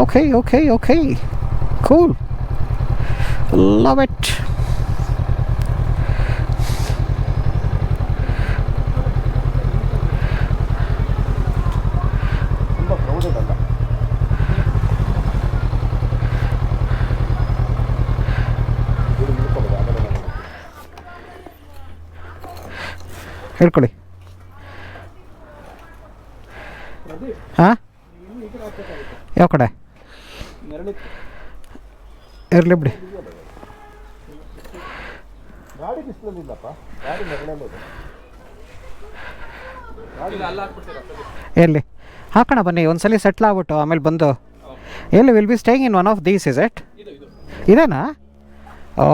Okay. Okay. Cool. Love it. ಹೇಳ್ಕೊಳ್ಳಿ. ಹಾಂ, ಯಾವ ಕಡೆ ಇರಲಿ ಬಿಡಿ. ಎಲ್ಲಿ ಹಾಕೋಣ ಬನ್ನಿ, ಒಂದ್ಸಲಿ ಸೆಟ್ಲ್ ಆಗ್ಬಿಟ್ಟು ಆಮೇಲೆ ಬಂದು. ಎಲ್ಲಿ will be staying in one of these, is it? ಇದೇನಾ? ಓ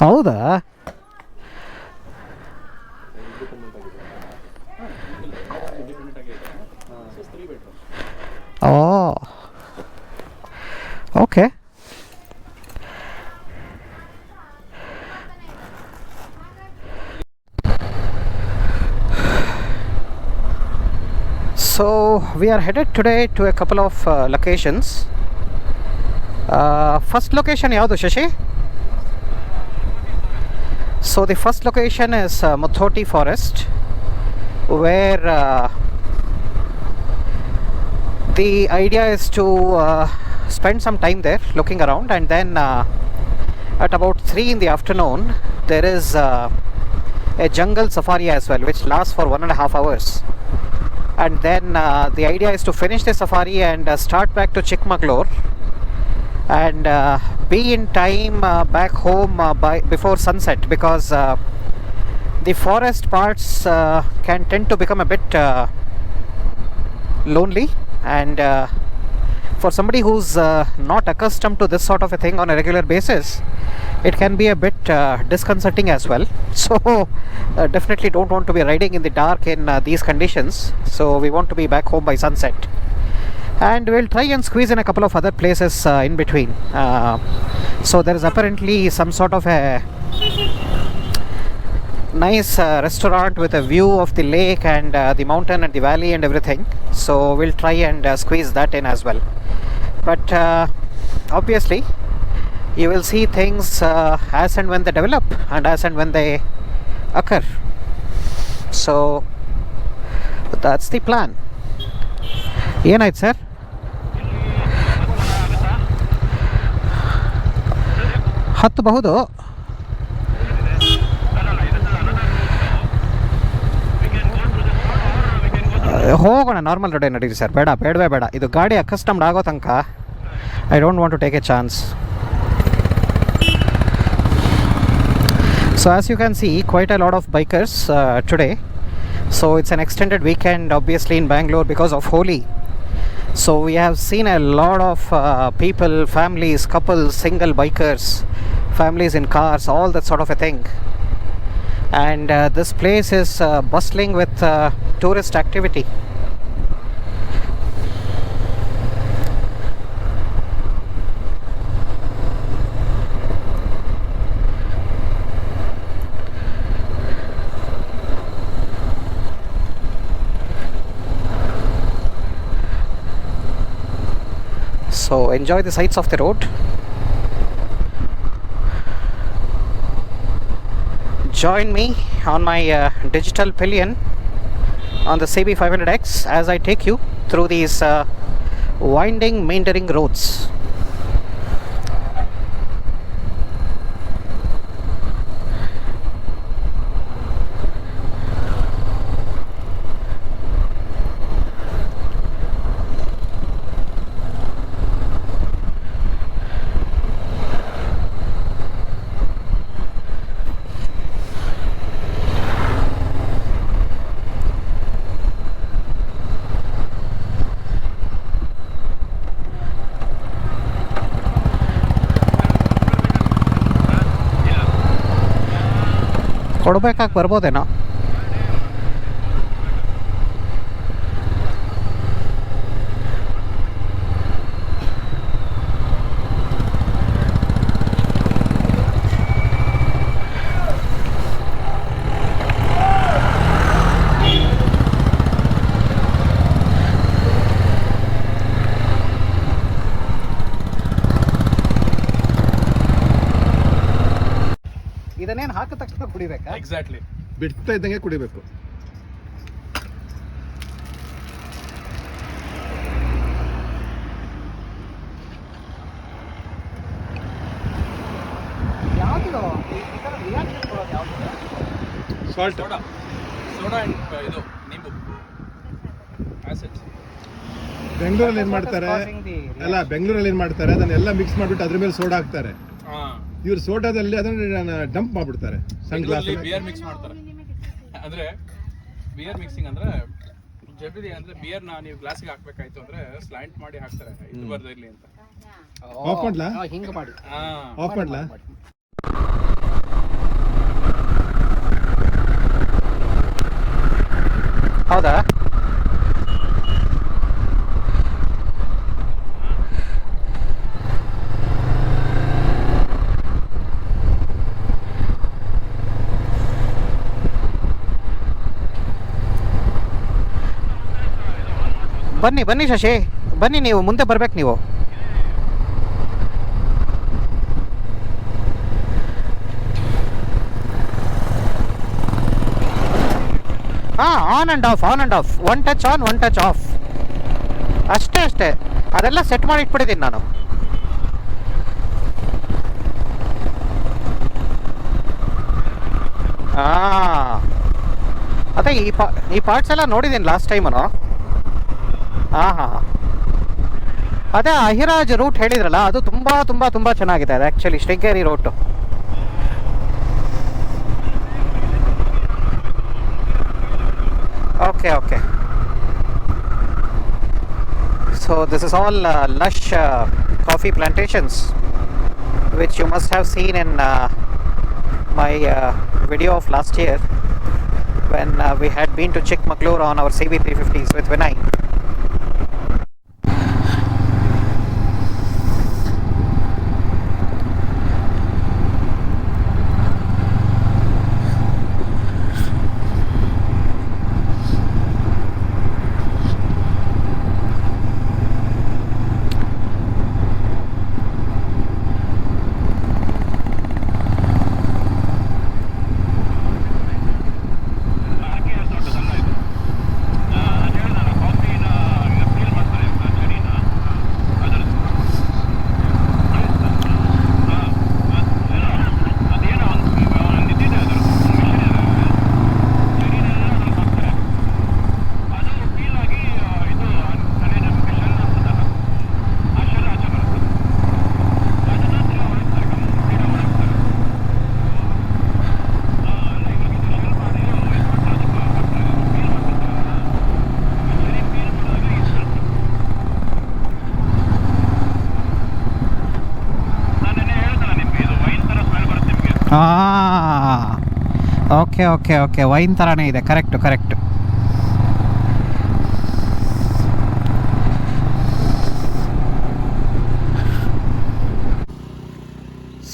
ಹೌದಾ? ಓ okay. So we are headed today to a couple of locations. First location ಯಾವುದು Shashi? So the first location is Muthoti Forest, where the idea is to spend some time there looking around, and then at about 3 in the afternoon there is a jungle safari as well, which lasts for 1.5 hours. And then the idea is to finish the safari and start back to Chikmagalur and be in time back home before sunset, because the forest parts can tend to become a bit lonely, and for somebody who's not accustomed to this sort of a thing on a regular basis, it can be a bit disconcerting as well. So definitely don't want to be riding in the dark in these conditions. So we want to be back home by sunset, and we'll try and squeeze in a couple of other places in between. So there is apparently some sort of a nice restaurant with a view of the lake and the mountain and the valley and everything. So we'll try and squeeze that in as well. But obviously you will see things as and when they develop and as and when they occur. So that's the plan. ಏನಾಯ್ತು sir? ಹತ್ತಬಹುದು. ಹೋಗೋಣ, normal ರೋಡೇ ನಡೀರಿ sir. ಬೇಡ, ಇದು ಗಾಡಿ accustomed ಆಗೋ ತನಕ I don't want to take a chance. So as you can see, quite a lot of bikers today. So it's an extended weekend obviously in Bangalore because of Holi. So we have seen a lot of people, families, couples, single bikers, families in cars, all that sort of a thing. And this place is bustling with tourist activity. So enjoy the sights of the road. Join me on my digital pillion on the CB500X as I take you through these winding, meandering roads. ಕೊಡಬೇಕಾಗಿ ಬರ್ಬೋದೇನೋ? ಕುಡಿಬೇಕಾ? Exactly. ಬಿಡ್ತಾ ಇದ್ದಂಗೆ ಕುಡಿಬೇಕು. Salt, soda and ಇದು ನಿಂಬು acid. ಬೆಂಗಳೂರಲ್ಲಿ ಏನು ಮಾಡ್ತಾರೆ ಅಲ್ಲ, ಬೆಂಗಳೂರಲ್ಲಿ ಏನು ಮಾಡ್ತಾರೆ, ಅದನ್ನೆಲ್ಲ ಮಿಕ್ಸ್ ಮಾಡಿಬಿಟ್ಟು ಅದ್ರ ಮೇಲೆ ಸೋಡಾ ಹಾಕ್ತಾರೆ. ಇವ್ರು ಸೋಡಾದಲ್ಲಿ ಅದನ್ನ ಡಂಪ್ ಮಾಡ್ಬಿಡ್ತಾರೆ ಸಣ್ಣ ಗ್ಲಾಸ್. ಬಿಯರ್ ಮಿಕ್ಸ್ ಮಾಡ್ತಾರೆ. ಅಂದ್ರೆ ಬಿಯರ್ ಮಿಕ್ಸಿಂಗ್ ಅಂದ್ರೆ ಜಬಿರಿ ಅಂದ್ರೆ ಬಿಯರ್ನ ನೀವು ಗ್ಲಾಸ್ಗೆ ಹಾಕ್ಬೇಕಾಯ್ತು ಅಂದ್ರೆ ಸ್ಲಾಂಟ್ ಮಾಡಿ ಹಾಕ್ತಾರೆ, ಇದು ಬರ್ದಿರ್ಲಿ ಅಂತ. ಆಫ್ ಮಾಡ್ಲಾ? ಹಿಂಗೆ ಮಾಡಿ ಆಫ್ ಮಾಡ್ಲಾ? ಹೌದಾ? ಬನ್ನಿ ಬನ್ನಿ ಶಶಿ, ಬನ್ನಿ, ನೀವು ಮುಂದೆ ಬರ್ಬೇಕು ನೀವು. ಹಾಂ, on and of, on and of, one touch on, one touch of, ಅಷ್ಟೇ ಅಷ್ಟೇ. ಅದೆಲ್ಲ ಸೆಟ್ ಮಾಡಿ ಇಟ್ಬಿಟ್ಟಿದ್ದೀನಿ ನಾನು. ಹಾಂ, ಅದೇ ಈ ಪಾರ್ಟ್ಸ್ ಎಲ್ಲ ನೋಡಿದ್ದೀನಿ ಲಾಸ್ಟ್ ಟೈಮು. ಹಾಂ ಹಾಂ, ಅದೇ ಅಹಿರಾಜ್ ರೂಟ್ ಹೇಳಿದ್ರಲ್ಲ, ಅದು ತುಂಬ ತುಂಬ ತುಂಬ ಚೆನ್ನಾಗಿದೆ. ಅದು actually Sringeri route. Okay okay. So this is all lush coffee plantations which you must have seen in my video of last year when we had been to Chikmagalur on our CB350s with Vinay. Okay okay okay, wine ಥರನೇ ಇದೆ. Correct correct.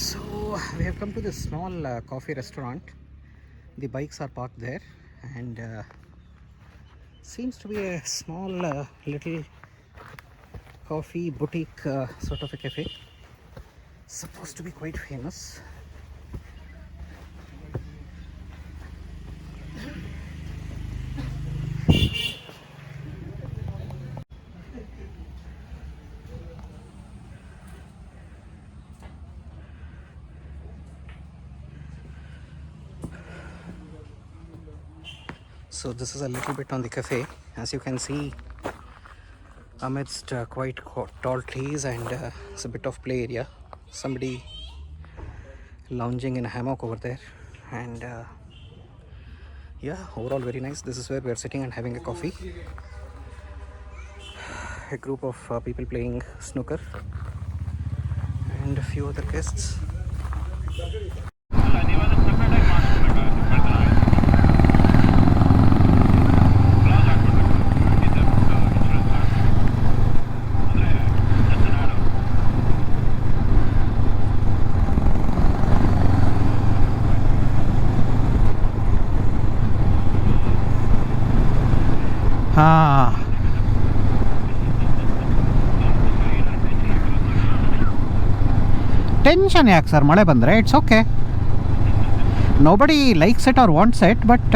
So we have come to this small coffee restaurant. The bikes are parked there and seems to be a small little coffee boutique sort of a cafe. Supposed to be quite famous. So this is a little bit on the cafe. As you can see, amidst quite tall trees and it's a bit of play area. Somebody lounging in a hammock over there, and yeah, overall very nice. This is where we are sitting and having a coffee. A group of people playing snooker and a few other guests. Tension ಯಾಕೆ sir, ಮಳೆ ಬಂದರೆ it's okay. nobody likes it or wants it, but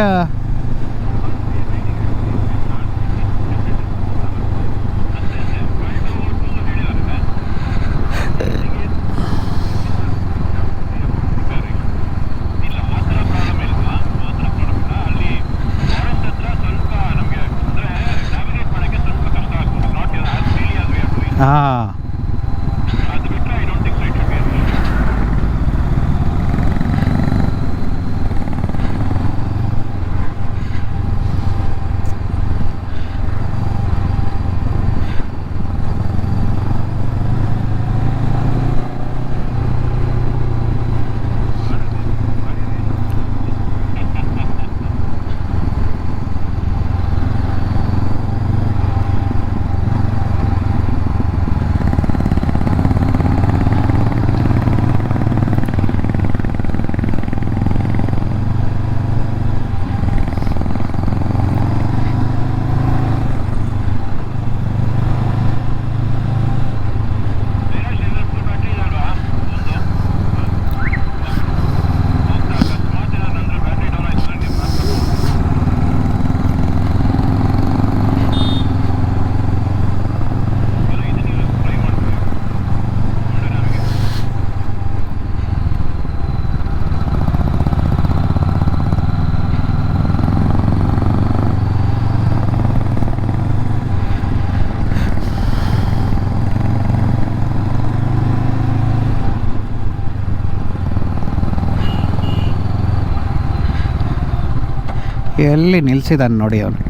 ಎಲ್ಲಿ ನಿಲ್ಸಿದಾನೆ ನೋಡಿ ಅವನು.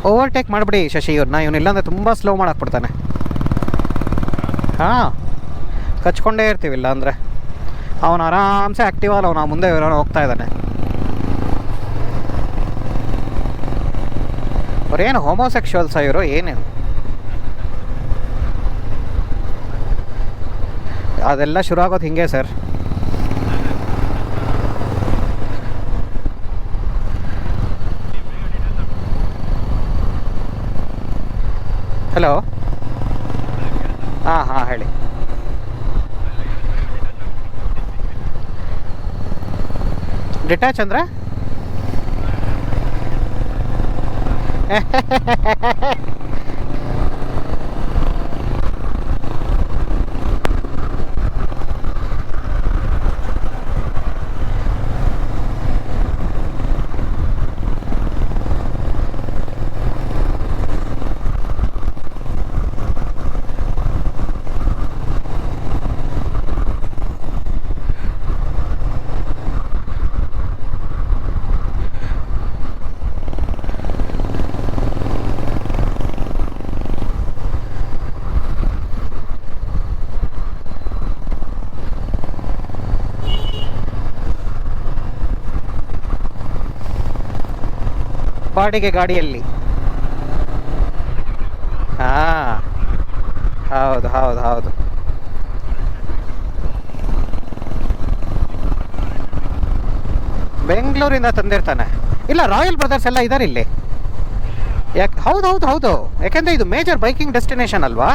Overtake ಮಾಡಿಬಿಡಿ ಶಶಿ ಇವ್ರನ್ನ, ಇವನಿಲ್ಲಾಂದರೆ ತುಂಬ slow ಮಾಡಾಕ್ಬಿಡ್ತಾನೆ. ಹಾಂ, ಕಚ್ಕೊಂಡೇ ಇರ್ತೀವಿ ಇಲ್ಲ ಅಂದರೆ. ಅವನು ಆರಾಮ್ಸೆ ಆ್ಯಕ್ಟಿವ್ ಅಲ್ಲ, ಅವನು ಮುಂದೆ ಹೋಗ್ತಾ ಇದ್ದಾನೆ. ಅವ್ರೇನು ಹೋಮೋಸೆಕ್ಷುವಲ್ಸ ಇವರು ಏನು? ಅದೆಲ್ಲ ಶುರು ಆಗೋದು ಹಿಂಗೆ ಸರ್. ಹಲೋ, ಹಾಂ ಹಾಂ ಹೇಳಿ. ಡಿಟ್ಯಾಚ್ ಅಂದರೆ ಬಾಡಿಗೆ ಗಾಡಿಯಲ್ಲಿ. ಹಾಂ, ಹೌದು ಹೌದು ಹೌದು. ಬೆಂಗಳೂರಿಂದ ತಂದಿರ್ತಾನೆ. ಇಲ್ಲ, ರಾಯಲ್ ಬ್ರದರ್ಸ್ ಎಲ್ಲ ಇದ್ದಾರೆ ಇಲ್ಲಿ. ಹೌದು ಹೌದು ಹೌದು, ಯಾಕೆಂದರೆ ಇದು ಮೇಜರ್ ಬೈಕಿಂಗ್ ಡೆಸ್ಟಿನೇಷನ್ ಅಲ್ವಾ.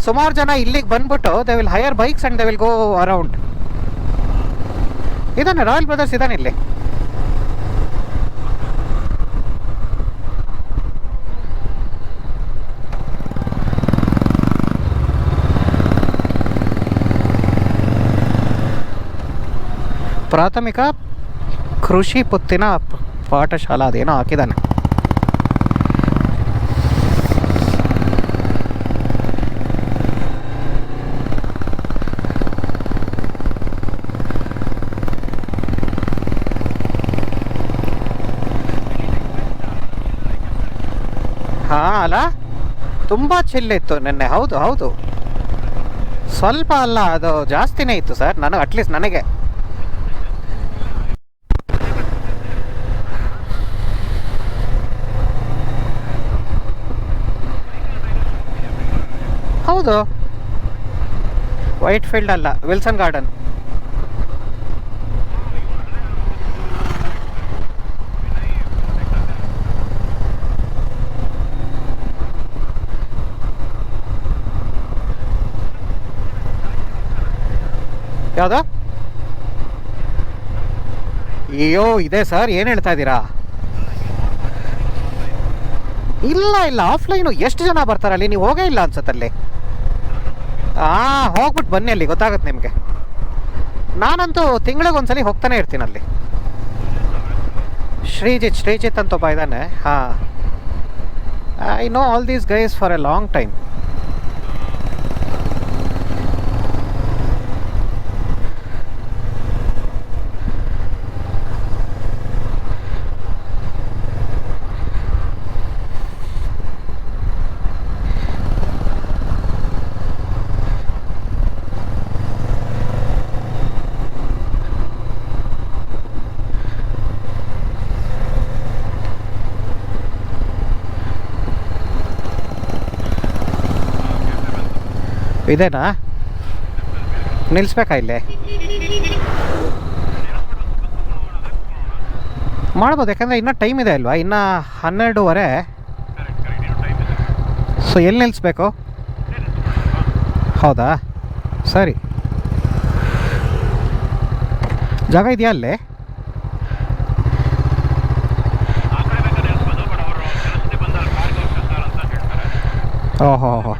ಸುಮಾರು ಜನ ಇಲ್ಲಿಗೆ ಬಂದ್ಬಿಟ್ಟು they will higher bikes and they will go around. ಇದಾನೆ, ರಾಯಲ್ ಬ್ರದರ್ಸ್ ಇದಾನೆ ಇಲ್ಲಿ. ಪ್ರಾಥಮಿಕ ಕೃಷಿ ಪತ್ತಿನ ಪಾಠಶಾಲಾ ಅದೇನೋ ಹಾಕಿದ್ದಾನೆ. ಹಾಂ ಅಲ್ಲ, ತುಂಬ ಚಿಲ್ಲಿತ್ತು ನಿನ್ನೆ. ಹೌದು ಹೌದು, ಸ್ವಲ್ಪ ಅಲ್ಲ, ಅದು ಜಾಸ್ತಿನೇ ಇತ್ತು ಸರ್. ನನಗೆ ಅಟ್ಲೀಸ್ಟ್ ನನಗೆ ಹೌದು. ವೈಟ್ ಫೀಲ್ಡ್ ಅಲ್ಲ, ವಿಲ್ಸನ್ ಗಾರ್ಡನ್. ಯಾವುದು? ಅಯ್ಯೋ ಇದೆ ಸರ್, ಏನು ಹೇಳ್ತಾ ಇದ್ದೀರಾ? ಇಲ್ಲ ಇಲ್ಲ, ಆಫ್ಲೈನು ಎಷ್ಟು ಜನ ಬರ್ತಾರೆ ಅಲ್ಲಿ? ನೀವು ಹೋಗೇ ಇಲ್ಲ ಅನ್ಸತ್ತಲ್ಲಿ. ಹೋಗ್ಬಿಟ್ಟು ಬನ್ನಿ, ಅಲ್ಲಿ ಗೊತ್ತಾಗುತ್ತೆ ನಿಮಗೆ. ನಾನಂತೂ ತಿಂಗಳಿಗೊಂದ್ಸಲಿ ಹೋಗ್ತಾನೆ ಇರ್ತೀನಿ ಅಲ್ಲಿ. ಶ್ರೀಜಿತ್ ಅಂತ ಒಬ್ಬ ಇದ್ದಾನೆ. ಹಾಂ, I know all these guys for A long time. ಇದೇನಾ? ನಿಲ್ಲಿಸ್ಬೇಕಾ ಇಲ್ಲೇ? ಮಾಡ್ಬೋದು, ಯಾಕಂದರೆ ಇನ್ನೂ ಟೈಮ್ ಇದೆ ಅಲ್ವಾ, ಇನ್ನೂ 12:30. ಸೊ ಎಲ್ಲಿ ನಿಲ್ಲಿಸ್ಬೇಕು? ಹೌದಾ, ಸರಿ. ಜಾಗ ಇದೆಯಾ ಅಲ್ಲೇ? ಓಹೋ ಹೋ.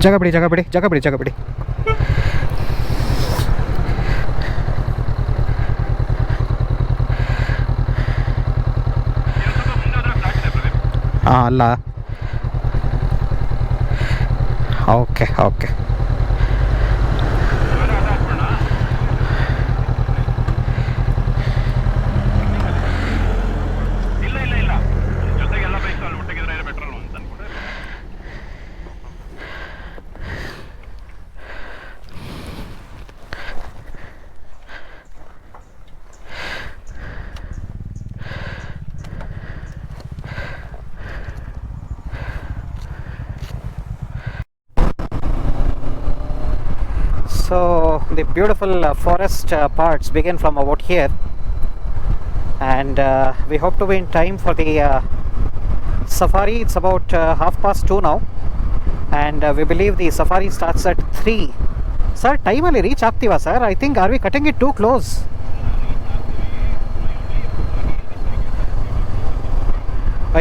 ಜಾಗ ಬಿಡಿ. ಹಾಂ ಅಲ್ಲ, okay. So the beautiful forest parts begin from about here, and we hope to be in time for the safari. It's about 2:30 now, and we believe the safari starts at 3. Sir, time alli reach ಆಗ್ತೀವಾ sir? I think, are we cutting it too close?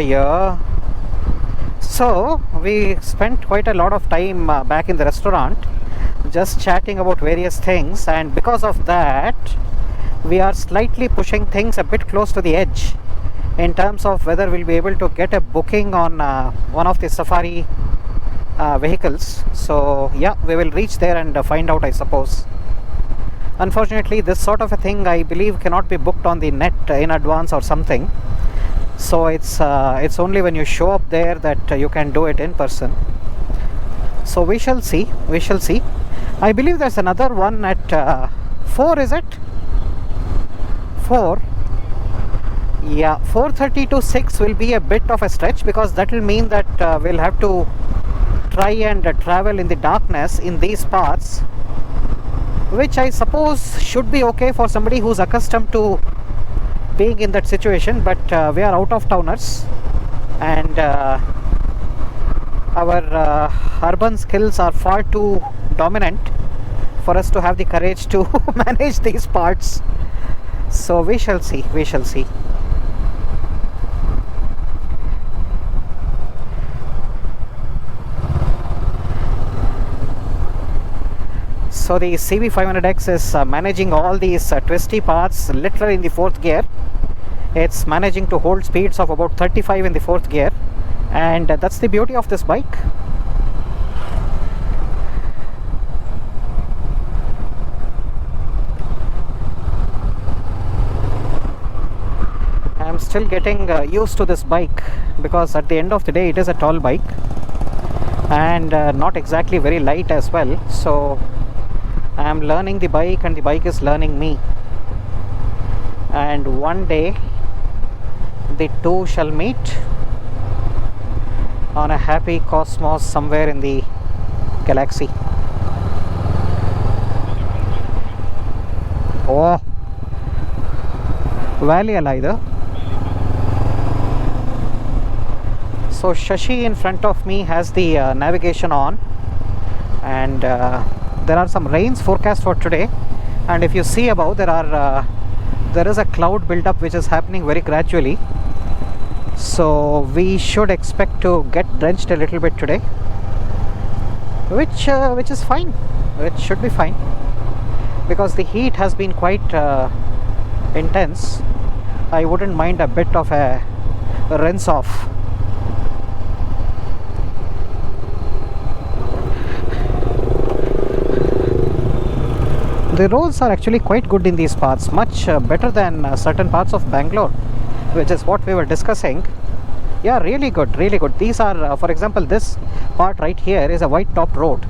Ayyo. So we spent quite a lot of time back in the restaurant, just chatting about various things, and because of that we are slightly pushing things a bit close to the edge in terms of whether we'll be able to get a booking on one of the safari vehicles. So yeah, we will reach there and find out, I suppose. Unfortunately, this sort of a thing, I believe, cannot be booked on the net in advance or something. So it's only when you show up there that you can do it in person. So we shall see. I believe there's another one at 4, is it? 4. Yeah, 4:30 to 6 will be a bit of a stretch, because that will mean that we'll have to try and travel in the darkness in these parts, which I suppose should be okay for somebody who's accustomed to being in that situation. But we are out of towners, and our urban skills are far too dominant for us to have the courage to manage these parts. So we shall see. So the CB500X is managing all these twisty paths literally in the 4th gear. It's managing to hold speeds of about 35 in the 4th gear, and that's the beauty of this bike. I'm still getting used to this bike, because at the end of the day it is a tall bike and not exactly very light as well. So I'm learning the bike and the bike is learning me, and one day the two shall meet on a happy cosmos somewhere in the galaxy. Oh, valley alla idu. So Shashi in front of me has the navigation on, and there are some rains forecast for today, and if you see above, there is a cloud build-up which is happening very gradually. So we should expect to get drenched a little bit today, which is fine. It should be fine, because the heat has been quite intense. I wouldn't mind a bit of a rinse off. The roads are actually quite good in these parts, much better than certain parts of Bangalore, which is what we were discussing. Yeah, really good, really good. These are, for example, this part right here is a white top road,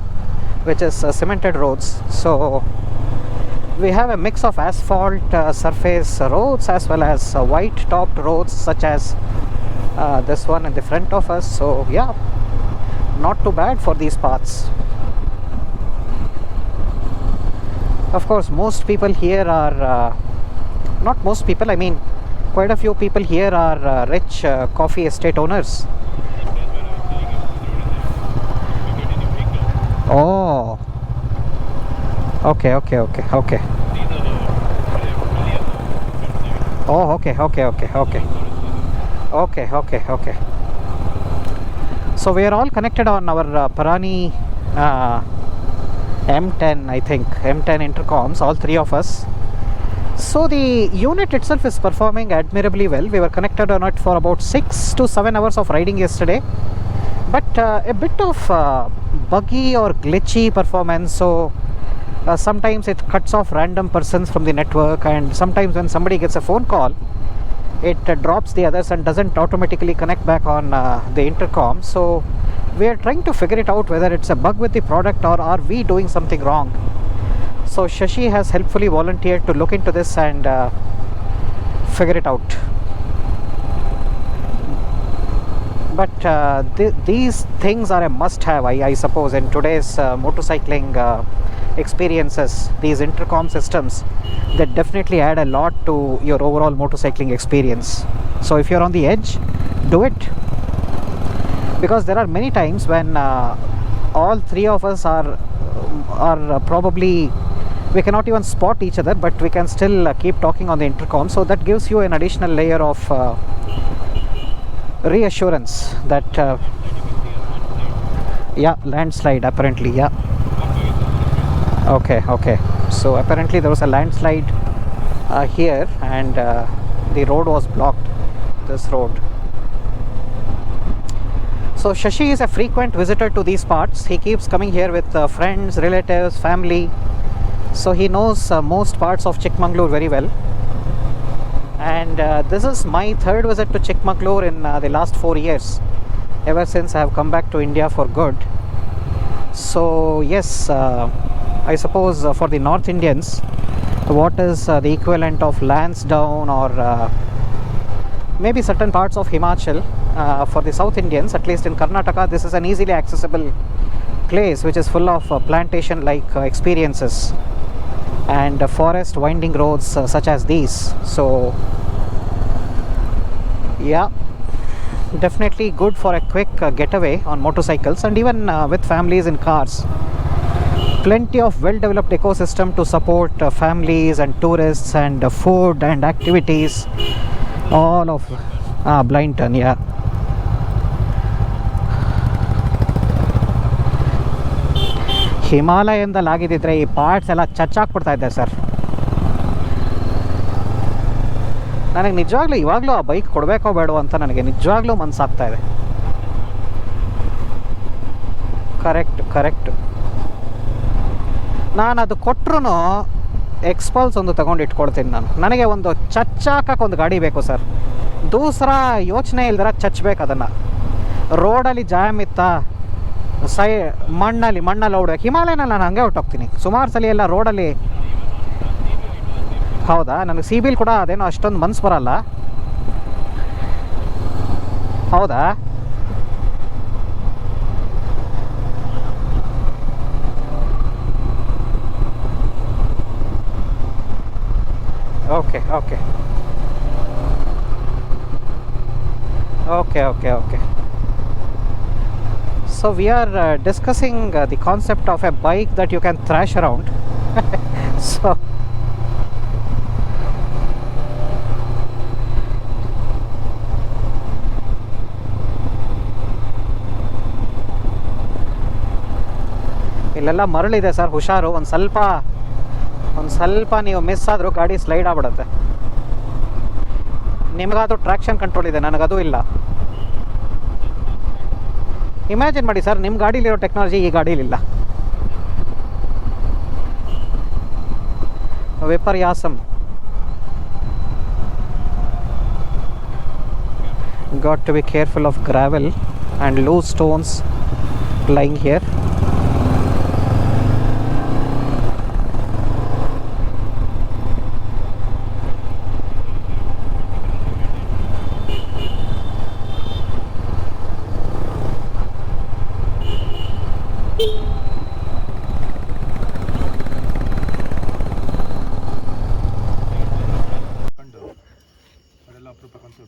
which is cemented roads. So we have a mix of asphalt surface roads as well as white topped roads, such as this one in the front of us. So yeah, not too bad for these parts. Of course, most people here are not most people, I mean quite a few people here are rich coffee estate owners. Oh, okay. Oh, okay. So we are all connected on our Parani M10, I think, M10 intercoms, all three of us. So the unit itself is performing admirably well. We were connected on it for about 6 to 7 hours of riding yesterday, but a bit of buggy or glitchy performance. So sometimes it cuts off random persons from the network, and sometimes when somebody gets a phone call, it drops the others and doesn't automatically connect back on the intercom. So we are trying to figure it out, whether it's a bug with the product or are we doing something wrong. So Shashi has helpfully volunteered to look into this and figure it out. But these things are a must-have, I suppose, in today's motorcycling experiences. These intercom systems, they definitely add a lot to your overall motorcycling experience. So if you're on the edge, do it, because there are many times when all three of us are probably, we cannot even spot each other, but we can still keep talking on the intercom. So that gives you an additional layer of reassurance that yeah, landslide apparently. Yeah, okay. So apparently there was a landslide here, and the road was blocked, this road. So Shashi is a frequent visitor to these parts. He keeps coming here with friends, relatives, family. So he knows most parts of Chikmagalur very well. And this is my third visit to Chikmagalur in the last 4 years, ever since I have come back to India for good. So yes, I suppose for the North Indians, what is the equivalent of Lansdowne or maybe certain parts of Himachal, for the South Indians, at least in Karnataka, this is an easily accessible place which is full of plantation like experiences and forest winding roads such as these. So yeah, definitely good for a quick getaway on motorcycles, and even with families in cars. Plenty of well developed ecosystem to support families and tourists and food and activities, all of blind turn. Yeah, ಹಿಮಾಲಯದಲ್ಲಿ ಆಗಿದ್ದಿದ್ರೆ ಈ parts ಎಲ್ಲ ಚಚ್ಚಾಕ್ಬಿಡ್ತಾ ಇದ್ದೆ sir. ನನಗೆ ನಿಜವಾಗ್ಲೂ ಇವಾಗಲೂ ಆ bike ಕೊಡಬೇಕೋ ಬೇಡೋ ಅಂತ ನನಗೆ ನಿಜವಾಗ್ಲೂ ಮನಸ್ಸಾಗ್ತಾ ಇದೆ. ಕರೆಕ್ಟ್. ನಾನು ಅದು ಕೊಟ್ಟರು ಎಕ್ಸ್ಪಲ್ಸ್ ಒಂದು ತೊಗೊಂಡು ಇಟ್ಕೊಳ್ತೀನಿ ನಾನು. ನನಗೆ ಒಂದು ಚಚ್ಚಾಕಕ್ಕೆ ಒಂದು ಗಾಡಿ ಬೇಕು ಸರ್. ದೂಸರ ಯೋಚನೆ ಇಲ್ದಿರ ಚಚ್ಚಬೇಕು ಅದನ್ನು. ರೋಡಲ್ಲಿ ಜಾಮ್ ಇತ್ತಾ, ಮಣ್ಣಲ್ಲಿ ಓಡಬೇಕು. ಹಿಮಾಲಯನಲ್ಲಿ ನಾನು ಹಂಗೆ ಹೊಟ್ಟೋಗ್ತೀನಿ ಸುಮಾರು ಸಲ ಎಲ್ಲ ರೋಡಲ್ಲಿ. ಹೌದಾ, ನನಗೆ CBಲ್ ಕೂಡ ಅದೇನೋ ಅಷ್ಟೊಂದು ಮನ್ಸು ಬರಲ್ಲ. ಹೌದಾ, okay. So we are discussing the concept of a bike that you can thrash around. So ಇಲ್ಲೆಲ್ಲ ಮರಳಿದೆ ಸರ್, ಹುಷಾರು. ಒಂದು ಸ್ವಲ್ಪ ನೀವು ಮಿಸ್ ಆದರೂ ಗಾಡಿ ಸ್ಲೈಡ್ ಆಗ್ಬಿಡುತ್ತೆ. ನಿಮಗಾದರೂ ಟ್ರ್ಯಾಕ್ಷನ್ ಕಂಟ್ರೋಲ್ ಇದೆ, ನನಗದು ಇಲ್ಲ. ಇಮ್ಯಾಜಿನ್ ಮಾಡಿ ಸರ್, ನಿಮ್ಮ ಗಾಡೀಲಿರೋ ಟೆಕ್ನಾಲಜಿ ಈ ಗಾಡೀಲಿಲ್ಲ. ವಿಪರ್ಯಾಸಂ. Got to be careful of gravel and loose stones lying here.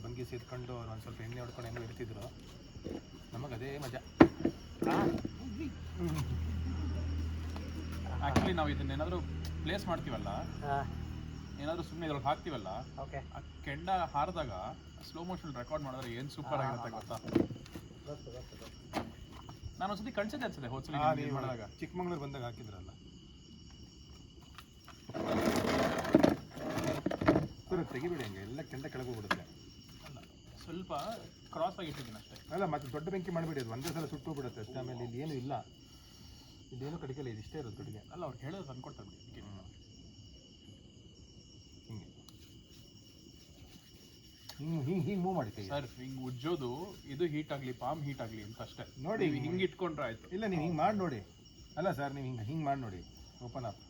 ಬಂಗಿ ಸೇದ್ಕೊಂಡು ಒಂದು ಸ್ವಲ್ಪ ಎಣ್ಣೆ ಹೊಡ್ಕೊಂಡು ಹೆಂಗೆ ಇರ್ತಿದ್ರು, ನಮಗೆ ಅದೇ ಮಜಾ. ಆ್ಯಕ್ಚುಲಿ ನಾವು ಇದನ್ನೇನಾದರೂ ಪ್ಲೇಸ್ ಮಾಡ್ತೀವಲ್ಲ, ಏನಾದರೂ ಸುಮ್ಮನೆ ಇದ್ರೊಳಗೆ ಹಾಕ್ತೀವಲ್ಲ, ಆ ಕೆಂಡ ಹಾರಿದಾಗ ಸ್ಲೋ ಮೋಷನ್ ರೆಕಾರ್ಡ್ ಮಾಡಿದ್ರೆ ಏನು ಸೂಪರ್ ಆಗಿರುತ್ತೆ ಗೊತ್ತಾ. ನಾನು ಒಂದ್ಸತಿ ಕಳ್ಸಿದ್ದೆ ಅನ್ಸುತ್ತೆ ಹೋದ್ಸಲಿ ಮಾಡಿದಾಗ, ಚಿಕ್ಕಮಗಳೂರು ಬಂದಾಗ ಹಾಕಿದ್ರಲ್ಲ. ಸರ್ ತೆಗಿಬೇಡಿ, ಹಂಗೆ ಎಲ್ಲ ಕೆಂಡ ಕೆಳಗೆ ಹೋಗ್ಬಿಡುತ್ತೆ. ಅಲ್ಲ, ಸ್ವಲ್ಪ ಕ್ರಾಸ್ ಆಗಿ ಇಟ್ಟಿದ್ದೀನಿ ಅಷ್ಟೇ. ಅಲ್ಲ, ಮತ್ತೆ ದೊಡ್ಡ ಬೆಂಕಿ ಮಾಡಿಬಿಡಿ, ಅದು ಒಂದೇ ಸಲ ಸುಟ್ಟು ಹೋಗ್ಬಿಡುತ್ತೆ ಅಷ್ಟೇ. ಆಮೇಲೆ ಇಲ್ಲಿ ಏನೂ ಇಲ್ಲ, ಇಲ್ಲೇನು ಕಡಿಕೆಲ್ಲ, ಇದು ಇಷ್ಟೇ ಇರೋದು ಕಡಿಗೆ. ಅಲ್ಲ, ಅವ್ರು ಹೇಳೋದು ತಂದ್ಕೊಡ್ತಾರೆ ಬಿಡಿ. ಹಿಂಗೆ ಮೂವ್ ಮಾಡಿ ಸರ್. ಹಿಂಗೆ ಉಜ್ಜೋದು, ಇದು ಹೀಟ್ ಆಗಲಿ, ಪಾಮ್ ಹೀಟ್ ಆಗಲಿ ಅಂತ ಅಷ್ಟೇ. ನೋಡಿ, ಹಿಂಗೆ ಇಟ್ಕೊಂಡ್ರೆ ಆಯ್ತು. ಇಲ್ಲ, ನೀವು ಹಿಂಗೆ ಮಾಡಿ ನೋಡಿ. ಅಲ್ಲ ಸರ್, ನೀವು ಹಿಂಗೆ ಮಾಡಿ ನೋಡಿ, ಓಪನ್ ಅಪ್.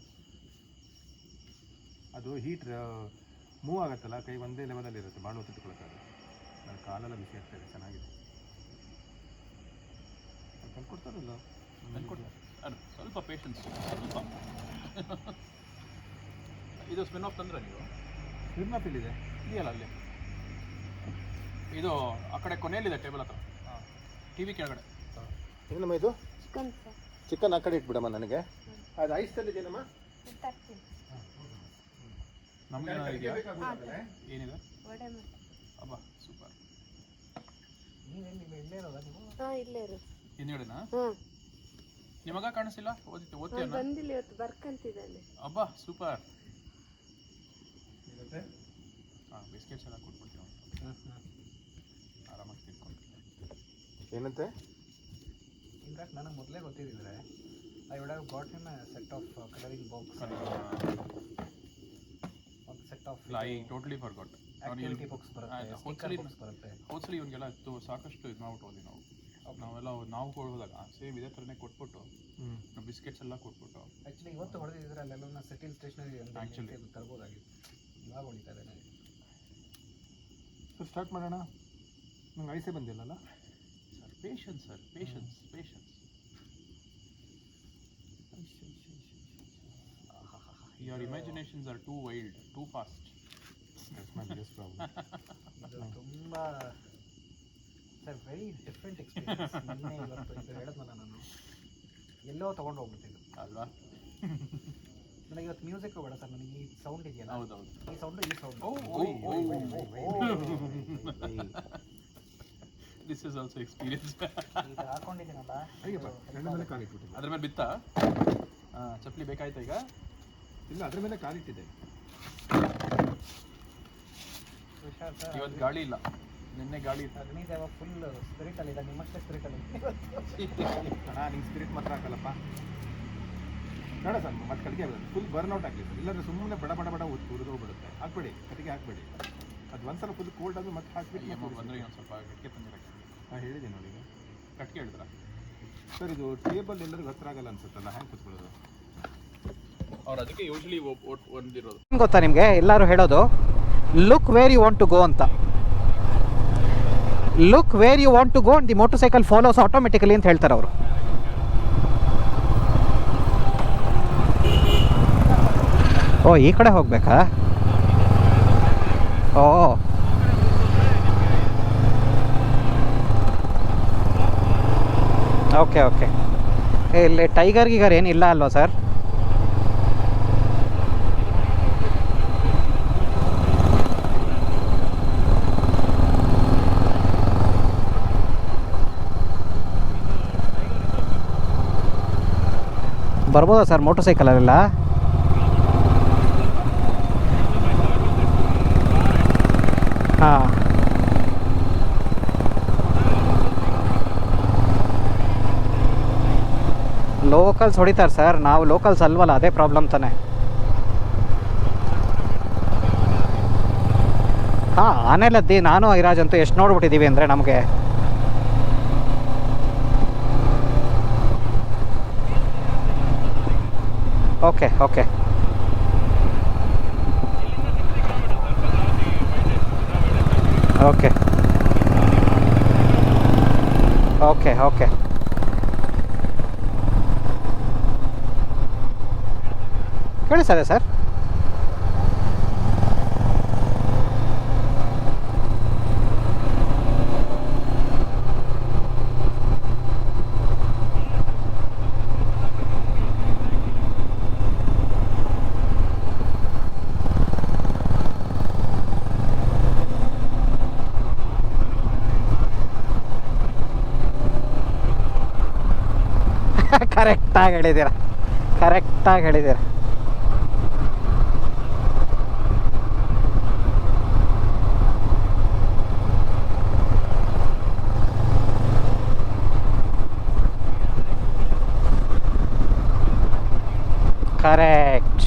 ಅದು ಹೀಟ್ ಮೂವ್ ಆಗುತ್ತಲ್ಲ, ಕೈ ಒಂದೇ ಲೆವೆಲಲ್ಲಿ ಇರುತ್ತೆ, ಭಾಳ ಹೊತ್ತು ಇಟ್ಕೊಳಕ್ಕಾಗಲ್ಲ. ನನ್ನ ಕಾಲೆಲ್ಲ ಬಿಸಿ ಆಗ್ತಾಯಿದೆ, ಚೆನ್ನಾಗಿದೆ. ತಂದ್ಕೊಡ್ತಾರಲ್ಲ, ತಂದ್ಕೊಡ್ತಾರೆ. ಸ್ವಲ್ಪ ಪೇಷನ್ಸ್, ಸ್ವಲ್ಪ. ಇದು ಸ್ಪಿನ್ ಆಫ್ ತಂದ್ರೆ ನೀವು ಸ್ಪಿನ್ ಆಫ್ ಇಲ್ಲಿದೆ, ಇದೆಯಲ್ಲ ಅಲ್ಲಿ. ಇದು ಆ ಕಡೆ ಕೊನೆಯಲ್ಲಿದೆ, ಟೇಬಲ್ ಹತ್ರ, TV ಕೆಳಗಡೆ. ಏನಮ್ಮ ಇದು? ಚಿಕನ್ ಆ ಕಡೆ ಇಟ್ಬಿಡಮ್ಮ ನನಗೆ. ಅದು ಐಸ್ತಲ್ಲಿದೆಯೇನಮ್ಮ? ನಮಗೆ ಏನಿದೆ? ಅಬ್ಬ ಸೂಪರ್. ಹಿಂದ್ಗಡೆನಾ? ನಿಮಗ ಕಾಣಿಸಿಲ್ಲ? ಅಬ್ಬಾ ಸೂಪರ್. ಬಿಸ್ಕೆಟ್ಸ್ ಎಲ್ಲ ಕೊಟ್ಬಿಡ್ತೀವಿ, ಆರಾಮಾಗಿ ತಿನ್ಕೊಂಡು. ಏನಂತೆ? ಇನ್ಫ್ಯಾಕ್ಟ್ ನನಗೆ ಮೊದಲೇ ಗೊತ್ತಿದ್ದಿದ್ರೆ I would have got him a set of colouring box. Set of I totally forgot. Activity box ಬರುತ್ತೆ. ಹೋದ್ಸಲಿ ಇವನಿಗೆಲ್ಲ ಸಾಕಷ್ಟು ಇದು ಮಾಡ್ಬಿಟ್ಟು ಹೋದ್ವಿ ನಾವು ಹೋದಾಗ ಸೇಮ್ ಇದೇ ಥರನೇ ಕೊಟ್ಬಿಟ್ಟು ಬಿಸ್ಕೆಟ್ಸ್ ಎಲ್ಲ ಕೊಟ್ಬಿಟ್ಟು. ಆ್ಯಕ್ಚುಲಿ ಇವತ್ತು ಹೊಡೆದಿದ್ರೆ ಅಲ್ಲೆಲ್ಲ ಸೆಟಿಲ್ ಸ್ಟೇಷನರಿ ಆ್ಯಕ್ಚುಲಿ ತರ್ಬೋದಾಗಿತ್ತು. ಇವಾಗ ಹೊಡಿತಾ ಇದ್ದಾನೆ. ಸರ್ ಸ್ಟಾರ್ಟ್ ಮಾಡೋಣ. ನಂಗೆ ಐಸೇ ಬಂದಿಲ್ಲಲ್ಲ sir. Patience sir, patience. Your imaginations are too wild, too fast. That's my biggest problem. ತುಂಬ ಸರ್ ವೆರಿ ಡಿಫ್ರೆಂಟ್ ಎಕ್ಸ್ಪೀರಿಯನ್ಸ್. ನಿನ್ನೆ ಇವತ್ತು ಇದು ಹೇಳಿದ್ನಲ್ಲ, ನಾನು ಎಲ್ಲೋ ತೊಗೊಂಡು ಹೋಗ್ಬಿಡ್ತಿದ್ದು ಅಲ್ವಾ. ನನಗೆ ಇವತ್ತು ಮ್ಯೂಸಿಕ್ ಬೇಡ ಸರ್, ನನಗೆ ಈ ಸೌಂಡ್ ಇದೆಯಲ್ಲ, ಹೌದೌದು, ಈ sound this is also experience. ಹಾಕೊಂಡಿದ್ದೀನಲ್ಲ, ಅದ್ರ ಮೇಲೆ ಬಿತ್ತಾ ಚಪ್ಪಲಿ ಬೇಕಾಯ್ತಾ ಈಗ? ಇಲ್ಲ, ಅದ್ರ ಮೇಲೆ ಕಾಲಿಟ್ಟಿದೆ. ಇವತ್ತು ಗಾಳಿ ಇಲ್ಲ, ನಿನ್ನೆ ಗಾಳಿ ಇತ್ತು. ಅಗ್ನಿದೇವ ಫುಲ್ ಸ್ಪಿರಿಟಲ್ಲಿ ಇದೆ, ನಿಮ್ಮಷ್ಟೇ ಸ್ಪಿರಿಟಲ್ಲಿ ನಿಂಗೆ ಸ್ಪಿರಿಟ್ ಮಾತ್ರ ಹಾಕಲ್ಲಪ್ಪ. ನೋಡ ಸರ್, ಮತ್ತೆ ಕಡೆಗೆ ಫುಲ್ ಬರ್ನ್ಔಟ್ ಆಗಲಿ ಸರ್. ಇಲ್ಲಾಂದ್ರೆ ಸುಮ್ಮನೆ ಬಡ ಬಡ ಬಡ ಉರಿದೋಗ್ಬಿಡುತ್ತೆ. ಹಾಕ್ಬೇಡಿ, ಕಟ್ಟಿಗೆ ಹಾಕ್ಬೇಡಿ. ಅದು ಒಂದ್ಸಲ ಫುಲ್ ಕೋಲ್ಡ್ ಆದ್ರೂ ಮತ್ತೆ ಹಾಕ್ಬಿಟ್ಟು ಬಂದರೆ ಒಂದು ಸ್ವಲ್ಪ ಗಟ್ಟಿಗೆ ತಂದಿರಕ್ಕೆ. ಹಾಂ, ಹೇಳಿದ್ದೀನಿ ನೋಡಿ. ಈಗ ಕಟ್ಟಿಗೆ ಹೇಳಿದ್ರ ಸರ್, ಇದು ಟೇಬಲ್ ಎಲ್ಲರಿಗೂ ಹತ್ರ ಆಗಲ್ಲ ಅನ್ಸುತ್ತಲ್ಲ, ಹ್ಯಾಂಗೆ ಕೂತ್ಕೊಳ್ಳೋದು? ಅವ್ರು ಅದಕ್ಕೆ ಯೂಶಲಿ ಒಂದಿರೋದು. ಗೊತ್ತಾ ನಿಮಗೆ ಎಲ್ಲರೂ ಹೇಳೋದು look where you want to go ಅಂತ. Look where you want to go and the motorcycle follows automatically ಅಂತ ಹೇಳ್ತಾರೆ ಅವರು. ಓ, ಈ ಕಡೆ ಹೋಗ್ಬೇಕಾ? ಓ, ಓಕೆ ಓಕೆ. ಇಲ್ಲಿ ಟೈಗರ್ ಗೀಗರ್ ಏನಿಲ್ಲ ಅಲ್ವಾ ಸರ್? ಬರ್ಬೋದಾ ಸರ್ ಮೋಟರ್ ಸೈಕಲಲ್ಲೆಲ್ಲ? ಹಾಂ, ಲೋಕಲ್ಸ್ ಹೊಡಿತಾರೆ ಸರ್, ನಾವು ಲೋಕಲ್ಸ್ ಅಲ್ವಲ್ಲ, ಅದೇ ಪ್ರಾಬ್ಲಮ್ ತಾನೆ. ಹಾಂ, ಆನೆಲದ್ದಿ ನಾನು ಐರಾಜ್ ಅಂತೂ ಎಷ್ಟು ನೋಡ್ಬಿಟ್ಟಿದ್ದೀವಿ ಅಂದರೆ ನಮಗೆ. Okay okay okay okay okay. ಕೇಳಿಸ್ತದೆ ಸರ್? ಕರೆಕ್ಟಾಗಿ ಹೇಳಿದ್ದೀರ, ಕರೆಕ್ಟಾಗಿ ಹೇಳಿದ್ದೀರ. ಕರೆಕ್ಟ್.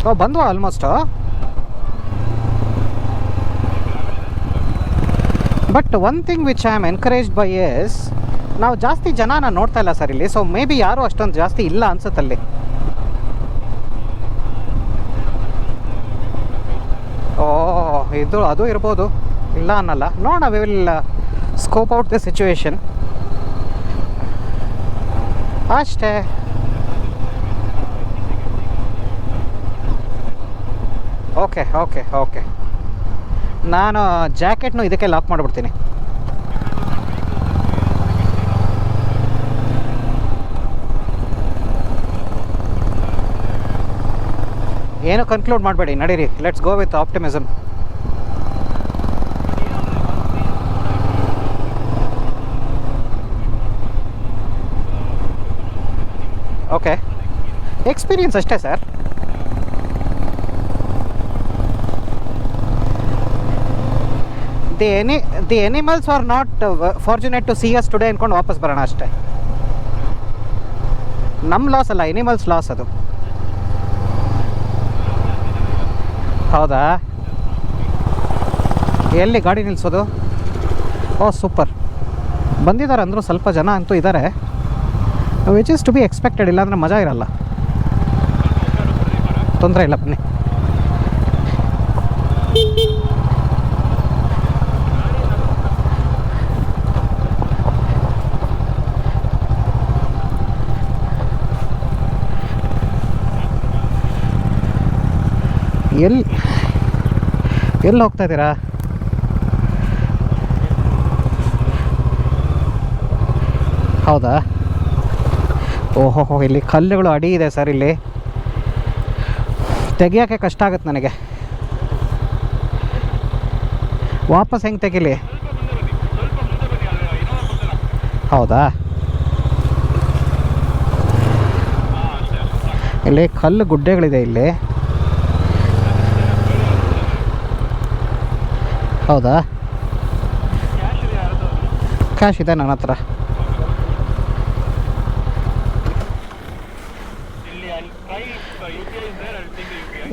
ಓ, ಬಂದ್ವಾ almost? But one thing which I am encouraged by is, ನಾವು ಜಾಸ್ತಿ ಜನನ ನೋಡ್ತಾ ಇಲ್ಲ ಸರ್ ಇಲ್ಲಿ. ಸೊ ಮೇ ಬಿ ಯಾರೂ ಅಷ್ಟೊಂದು ಜಾಸ್ತಿ ಇಲ್ಲ ಅನ್ಸುತ್ತಲ್ಲಿ. ಓ, ಇದು ಅದು ಇರ್ಬೋದು, ಇಲ್ಲ ಅನ್ನಲ್ಲ. ನೋಡೋಣ, we will scope out the situation ಅಷ್ಟೇ. Okay okay okay. ನಾನು ಜಾಕೆಟ್ನು ಇದಕ್ಕೆ ಲಾಕ್ ಮಾಡಿಬಿಡ್ತೀನಿ. ಏನು ಕನ್ಕ್ಲೂಡ್ ಮಾಡಬೇಡಿ, ನಡೀರಿ, let's go with optimism. Okay, experience ಅಷ್ಟೇ sir. The animals are not fortunate to see us today ಅಂದ್ಕೊಂಡು ವಾಪಸ್ ಬರೋಣ ಅಷ್ಟೇ. ನಮ್ಮ ಲಾಸ್ ಅಲ್ಲ, ಎನಿಮಲ್ಸ್ ಲಾಸ್ ಅದು. ಹೌದಾ? ಎಲ್ಲಿ ಗಾಡಿ ನಿಲ್ಲಿಸೋದು? ಓ ಸೂಪರ್, ಬಂದಿದ್ದಾರೆ ಅಂದರು, ಸ್ವಲ್ಪ ಜನ ಅಂತೂ ಇದ್ದಾರೆ, which is to be expected. ಇಲ್ಲಾಂದರೆ ಮಜಾ ಇರಲ್ಲ. ತೊಂದರೆ ಇಲ್ಲ, ಬನ್ನಿ. ಎಲ್ಲಿ ಹೋಗ್ತಾ ಇದ್ದೀರಾ? ಹೌದಾ? ಓಹೋ, ಇಲ್ಲಿ ಕಲ್ಲುಗಳು ಅಡಿ ಇದೆ ಸರ್. ಇಲ್ಲಿ ತೆಗಿಯೋಕ್ಕೆ ಕಷ್ಟ ಆಗುತ್ತೆ ನನಗೆ. ವಾಪಸ್ ಹೆಂಗೆ ತೆಗಿಲಿ? ಹೌದಾ? ಇಲ್ಲಿ ಕಲ್ಲು ಗುಡ್ಡೆಗಳಿದೆ ಇಲ್ಲಿ. ಹೌದಾ? ಕ್ಯಾಶ್ ಇದೆ ನನ್ನ ಹತ್ರ.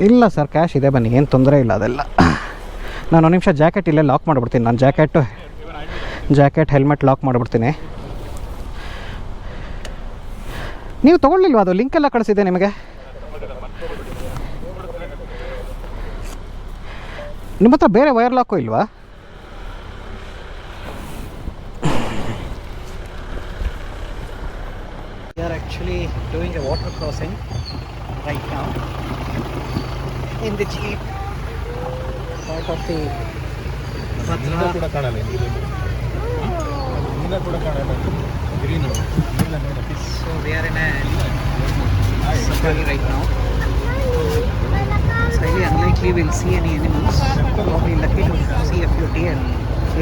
ಇಲ್ಲ ಸರ್, ಕ್ಯಾಶ್ ಇದೆ, ಬನ್ನಿ, ಏನು ತೊಂದರೆ ಇಲ್ಲ ಅದೆಲ್ಲ. ನಾನು ಒಂದು ನಿಮಿಷ ಜಾಕೆಟ್ ಇಲ್ಲೇ ಲಾಕ್ ಮಾಡಿಬಿಡ್ತೀನಿ. ನಾನು ಜಾಕೆಟ್ ಹೆಲ್ಮೆಟ್ ಲಾಕ್ ಮಾಡಿಬಿಡ್ತೀನಿ. ನೀವು ತೊಗೊಳ್ಳಿಲ್ವಾ? ಅದು ಲಿಂಕ್ ಎಲ್ಲ ಕಳಿಸಿದೆ ನಿಮಗೆ. ನಿಮ್ಮ ಹತ್ರ ಬೇರೆ ವೈರ್ ಲಾಕು ಇಲ್ವಾ? We are actually doing a water crossing right now in the jeep, part of the Bhadra. ಕೂಡ ಕಾಣಲ್ಲ green. So we are in a safari right now. It's highly unlikely we'll see any animals. Probably lucky to see a few deer,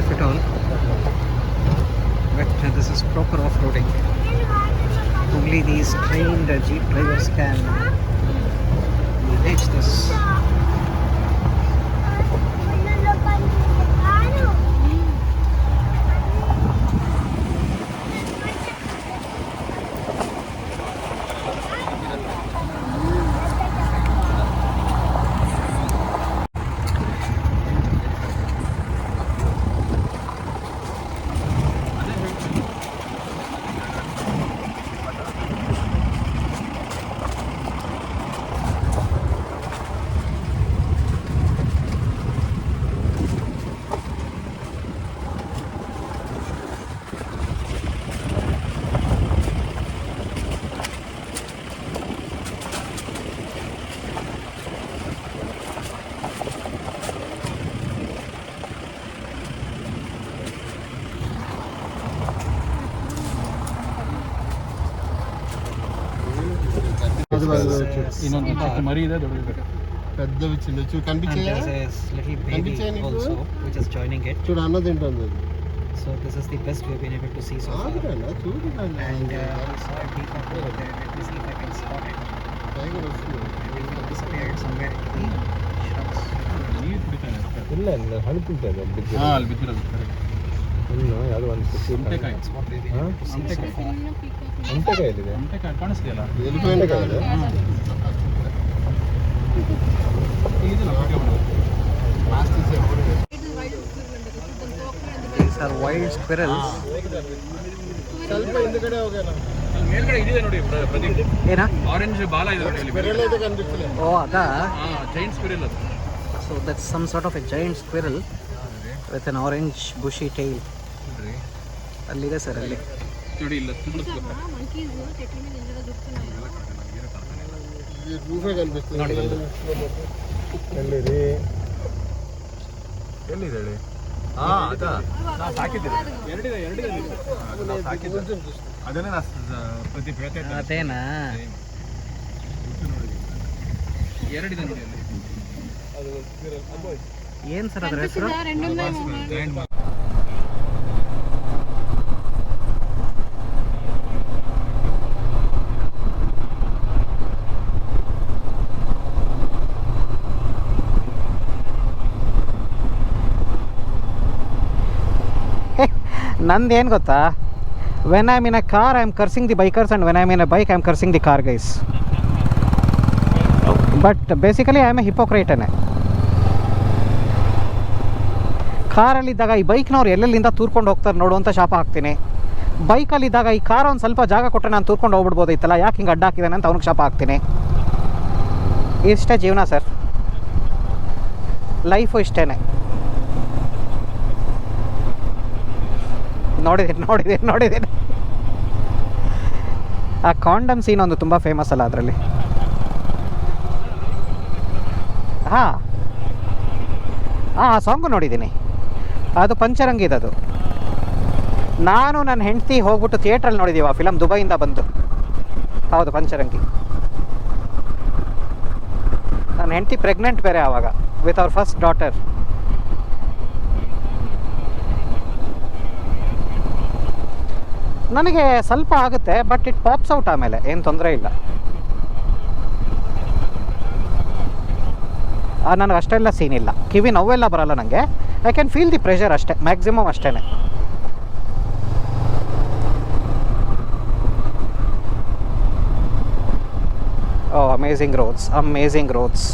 if at all. But this is proper off-roading. Only these trained jeep drivers can manage this. ಇನ್ನೊಂದು ಚಿಕ್ಕ ಮರಿ ಇದೆ, ದೊಡ್ಡದು పెద్ద చిన్న కనిపించాయా? Little baby also which is joining it. చూడు అన్నది ఏంటన్నది. So this is the best we've been able to see so far. చూడు And we saw a peacock over there. Let me see if I can spot it. Tiger వస్తుంది. Maybe it disappeared somewhere in the shrubs. ನೀರು ಕುಡಿತಾನೆ ಅಷ್ಟೇ. ಇಲ್ಲ ಹಣತಿಂತದೆ ಅಲ್ಲಿ ಬಿದ್ದಿರೋದು ಇನ್ನು ಯಾವುದು ಒಂದು ಅಂತೆಕಾಯಿ. That's what we've been able to see so far. ಅಂತೆಕಾಯಿ ಎಲ್ಲಿದೆ? ಅಂತೆಕಾಯಿ ಕಾಣಿಸ್ತಿದೆಯಲ್ಲ, elephant ಕಾಯಿ ಇದೆ. These are wild squirrels. ಸ್ವಲ್ಪ ಹಿಂದ್ಗಡೆ ಹೋಗೋಣ. ಮೇಲ್ಗಡೆ ಇದಿದೆ ನೋಡಿ ಪ್ರದೀಪ್, ಏನ? ಆರೆಂಜ್ ಬಾಲ ಇದೆ ನೋಡಿ ಅಲ್ಲಿ. ಸ್ಕ್ವಿರಲ್ ಇದೆ ಕನಿಪಿಸಲ್ಲ. Oh, ಅದಾ? ಜೈಂಟ್ ಸ್ಕ್ವಿರಲ್ ಅದು. So that's some sort of a giant squirrel with an orange bushy tail. ಅಲ್ಲಿದೆ ಸರ್, ಅಲ್ಲಿ ನೋಡಿ. ಇಲ್ಲ ತುಂಬ ಈ ರೂಫೇ ಕನಿಪಿಸ್ತದೆ ನೋಡಿ. ಎಲ್ಲಿದೆ? ಎಲ್ಲಿದೆ ಹೇಳಿ? ಅದಾ ನಾವು ಸಾಕಿದ್ದೀವಿ. ಎರಡಿದೆ ನಾವು ಸಾಕಿದ್ದು. ಅದನ್ನೇ ನಾ ಪ್ರದೀಪ್ ಹೇಳ್ತಾ ಇದ್ದೆ. ಅದೇನಾ? ಎರಡಿದೆ ನೋಡಿ ಅಲ್ಲಿ. ಏನು ಸರ್ ಅದರ ಹೆಸರು? ನಂದೇನು ಗೊತ್ತಾ, when I am in a car I am cursing the bikers and when I am in a bike I am cursing the car guys. But basically I am a ಹಿಪೋಕ್ರೇಟನೇ. ಕಾರಲ್ಲಿದ್ದಾಗ ಈ ಬೈಕ್ನವ್ರು ಎಲ್ಲೆಲ್ಲಿಂದ ತೂರ್ಕೊಂಡು ಹೋಗ್ತಾರೆ ನೋಡುವಂಥ ಶಾಪ ಹಾಕ್ತೀನಿ. ಬೈಕಲ್ಲಿದ್ದಾಗ ಈ ಕಾರ್ ಒಂದು ಸ್ವಲ್ಪ ಜಾಗ ಕೊಟ್ಟರೆ ನಾನು ತೂರ್ಕೊಂಡು ಹೋಗ್ಬಿಡ್ಬೋದೈತಲ್ಲ, ಯಾಕೆ ಹಿಂಗೆ ಅಡ್ಡ ಹಾಕಿದ್ದಾನೆ ಅಂತ ಅವ್ನಿಗೆ ಶಾಪ ಹಾಕ್ತೀನಿ. ಇಷ್ಟೇ ಜೀವನ ಸರ್, ಲೈಫು ಇಷ್ಟೇ. ನೋಡಿದ್ದೀನಿ. ಆ ಕಾಂಡಮ್ ಸೀನ್ ಒಂದು ತುಂಬ ಫೇಮಸ್ ಅಲ್ಲ ಅದರಲ್ಲಿ. ಹಾಂ ಆ ಸಾಂಗು ನೋಡಿದ್ದೀನಿ. ಅದು ಪಂಚರಂಗಿದದು. ನಾನು ನನ್ನ ಹೆಂಡತಿ ಹೋಗ್ಬಿಟ್ಟು ಥಿಯೇಟ್ರಲ್ಲಿ ನೋಡಿದ್ದೀವಿ ಆ ಫಿಲಮ್, ದುಬೈಯಿಂದ ಬಂದು. ಹೌದು, ಪಂಚರಂಗಿ. ನನ್ನ ಹೆಂಡತಿ ಪ್ರೆಗ್ನೆಂಟ್ ಬೇರೆ ಆವಾಗ ವಿತ್ ಅವರ್ ಫಸ್ಟ್ ಡಾಟರ್. ನನಗೆ ಸ್ವಲ್ಪ ಆಗುತ್ತೆ, ಬಟ್ ಇಟ್ ಪಾಪ್ಸ್ ಔಟ್, ಆಮೇಲೆ ಏನು ತೊಂದರೆ ಇಲ್ಲ. ನನಗೆ ಅಷ್ಟೆಲ್ಲ ಸೀನ್ ಇಲ್ಲ, ಕಿವಿ ನೋವೆಲ್ಲ ಬರಲ್ಲ ನನಗೆ. I can feel the pressure ಅಷ್ಟೇ, ಮ್ಯಾಕ್ಸಿಮಮ್ ಅಷ್ಟೇ. ಓ, ಅಮೇಝಿಂಗ್ ರೋಡ್ಸ್, ಅಮೇಝಿಂಗ್ ರೋಡ್ಸ್.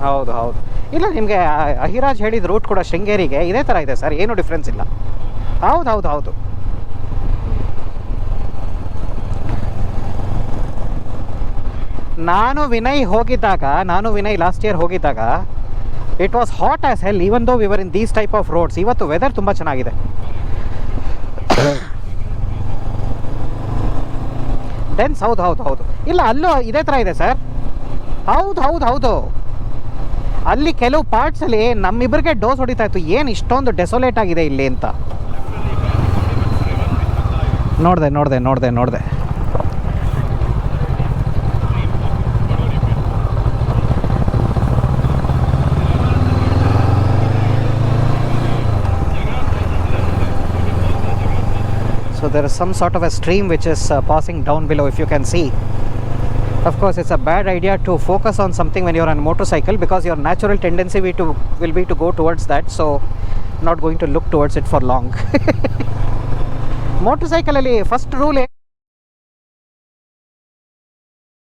ಹೌದು ಹೌದು. ಇಲ್ಲ, ನಿಮಗೆ ಅಹಿರಾಜ್ ಹೇಳಿದ ರೂಟ್ ಕೂಡ ಶೃಂಗೇರಿಗೆ ಇದೇ ಥರ ಇದೆ ಸರ್, ಏನೂ ಡಿಫ್ರೆನ್ಸ್ ಇಲ್ಲ. ಹೌದು ಹೌದು ಹೌದು. ನಾನು ವಿನಯ್ ಲಾಸ್ಟ್ ಇಯರ್ ಹೋಗಿದ್ದಾಗ it was hot as hell, even though we were in these type of roads. ಇವತ್ತು ವೆದರ್ ತುಂಬ ಚೆನ್ನಾಗಿದೆ. ಡೆನ್ಸ್, ಹೌದು ಹೌದು ಹೌದು. ಇಲ್ಲ, ಅಲ್ಲೂ ಇದೇ ಥರ ಇದೆ ಸರ್. ಹೌದು ಹೌದು ಹೌದು. ಅಲ್ಲಿ ಕೆಲವು ಪಾರ್ಟ್ಸಲ್ಲಿ ನಮ್ಮಿಬ್ಬರಿಗೆ ಡೋಸ್ ಹೊಡಿತಾ ಇತ್ತು, ಏನು ಇಷ್ಟೊಂದು ಡೆಸೋಲೇಟ್ ಆಗಿದೆ ಇಲ್ಲಿ ಅಂತ. ನೋಡಿದೆ. So there is some sort of a stream which is passing down below, if you can see. Of course, it's a bad idea to focus on something when you're on a motorcycle, because your natural tendency will be to go towards that. So not going to look towards it for long. Motorcycle ಅಲ್ಲಿ first rule